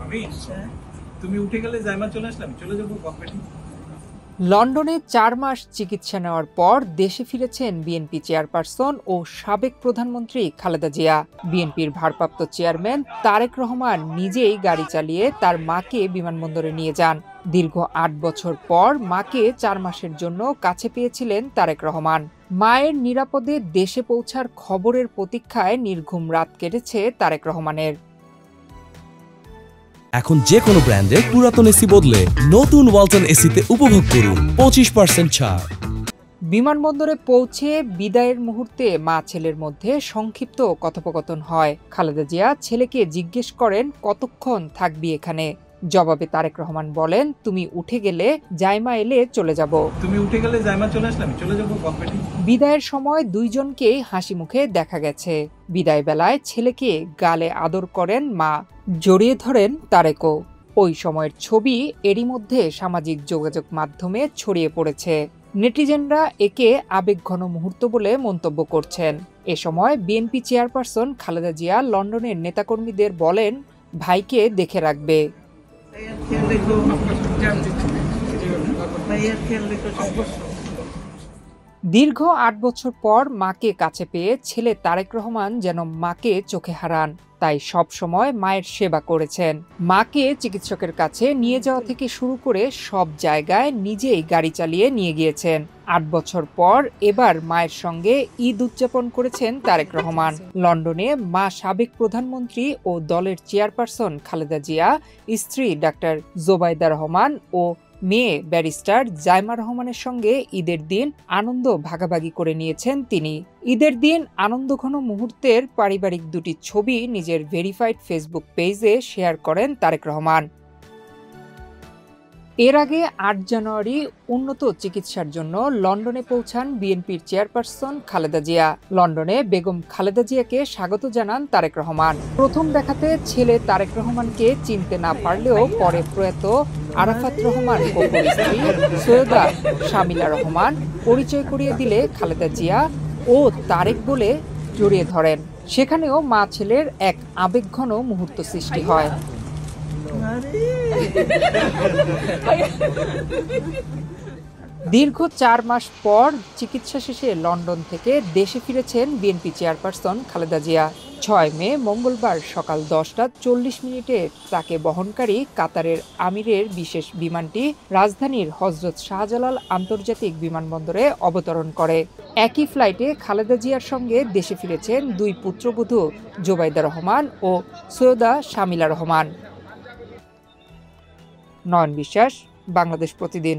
আমি তুমি উঠে গেলে জাইমা চলে আসলাম, চলে যাবো কফি। লন্ডনে 4 মাস চিকিৎসা নেওয়ার পর দেশে ফিরেছেন বিএনপি চেয়ারপারসন ও সাবেক প্রধানমন্ত্রী খালেদা জিয়া। বিএনপির ভারপ্রাপ্ত চেয়ারম্যান তারেক রহমান নিজেই গাড়ি চালিয়ে তার মাকে বিমানবন্দরে নিয়ে যান। দীর্ঘ 8 বছর পর মাকে 4 মাসের জন্য কাছে পেয়েছিলেন তারেক রহমান। মায়ের নিরাপদে দেশে পৌঁছার খবরের প্রতীক্ষায় নির্ঘুম রাত কেটেছে তারেক রহমানের। এখন যে কোনো ব্র্যান্ডের পুরাতন এসি বদলে নতুন ওয়ালটন এসিতে উপভোগ করুন 25% ছাড়। বিমানবন্দরে পৌঁছে বিদায়ের মুহূর্তে মা ছেলের মধ্যে সংক্ষিপ্ত কথোপকথন হয়। খালেদা জিয়া ছেলেকে জিজ্ঞেস করেন, কতক্ষণ থাকবি এখানে? জবাবে তারেক রহমান বলেন, তুমি উঠে গেলে জাইমা এলে চলে যাব। তুমি উঠে গেলে জাইমা চলে আসলাম, চলে যাবো কফি। বিদায়ের সময় দুইজনকেই হাসি মুখে দেখা গেছে। বিদায় বেলায় ছেলেকে গালে আদর করেন মা, জড়িয়ে ধরেন তারেকও। ওই সময়ের ছবি এরই মধ্যে সামাজিক যোগাযোগ মাধ্যমে ছড়িয়ে পড়েছে। নেটিজেনরা একে আবেগঘন মুহূর্ত বলে মন্তব্য করছেন। এ সময় বিএনপি চেয়ারপারসন খালেদা জিয়া লন্ডনের নেতাকর্মীদের বলেন, ভাইকে দেখে রাখবে। দীর্ঘ 8 বছর পর মাকে কাছে পেয়ে ছেলে তারেক রহমান যেন মাকে চোখে হারান, তাই সব সময় মায়ের সেবা করেছেন। মাকে চিকিৎসকের কাছে নিয়ে যাওয়া থেকে শুরু করে সব জায়গায় নিজেই গাড়ি চালিয়ে নিয়ে গিয়েছেন। 8 বছর পর এবার মায়ের সঙ্গে ঈদ উদযাপন করেছেন তারেক রহমান। লন্ডনে মা সাবেক প্রধানমন্ত্রী ও দলের চেয়ারপারসন খালেদা জিয়া, স্ত্রী ডাক্তার জোবাইদা রহমান ও মেয়ে ব্যারিস্টার জাইমা রহমানের সঙ্গে ঈদের দিন আনন্দ ভাগাভাগি করে নিয়েছেন তিনি। ঈদের দিন আনন্দঘন মুহূর্তের পারিবারিক দুটি ছবি নিজের ভেরিফাইড ফেসবুক পেজে শেয়ার করেন তারেক রহমান। এর আগে 8 জানুয়ারি উন্নত চিকিৎসার জন্য লন্ডনে পৌঁছান বিএনপির চেয়ারপারসন খালেদা জিয়া। লন্ডনে বেগম খালেদা জিয়াকে স্বাগত জানান তারেক রহমান। প্রথম দেখাতে ছেলে তারেক রহমানকে চিনতে না পারলেও পরে প্রয়াত আরাফাত রহমান ও স্ত্রী সৈয়দা শামিলা রহমান পরিচয় করিয়ে দিলে খালেদা জিয়া ও তারেক বলে জড়িয়ে ধরেন। সেখানেও মা ছেলের এক আবেগঘন মুহূর্ত সৃষ্টি হয়। দীর্ঘ 4 মাস পর চিকিৎসা শেষে লন্ডন থেকে দেশে ফিরেছেন বিএনপি চেয়ারপারসন খালেদা জিয়া। 6 মে মঙ্গলবার সকাল 10টা 40 মিনিটে তাকে বহনকারী কাতারের আমিরের বিশেষ বিমানটি রাজধানীর হযরত শাহজালাল আন্তর্জাতিক বিমানবন্দরে অবতরণ করে। একই ফ্লাইটে খালেদা জিয়ার সঙ্গে দেশে ফিরেছেন 2 পুত্রবধূ জোবাইদা রহমান ও সৈয়দা শামিলা রহমান। নয়ন বিশ্বাস, বাংলাদেশ প্রতিদিন।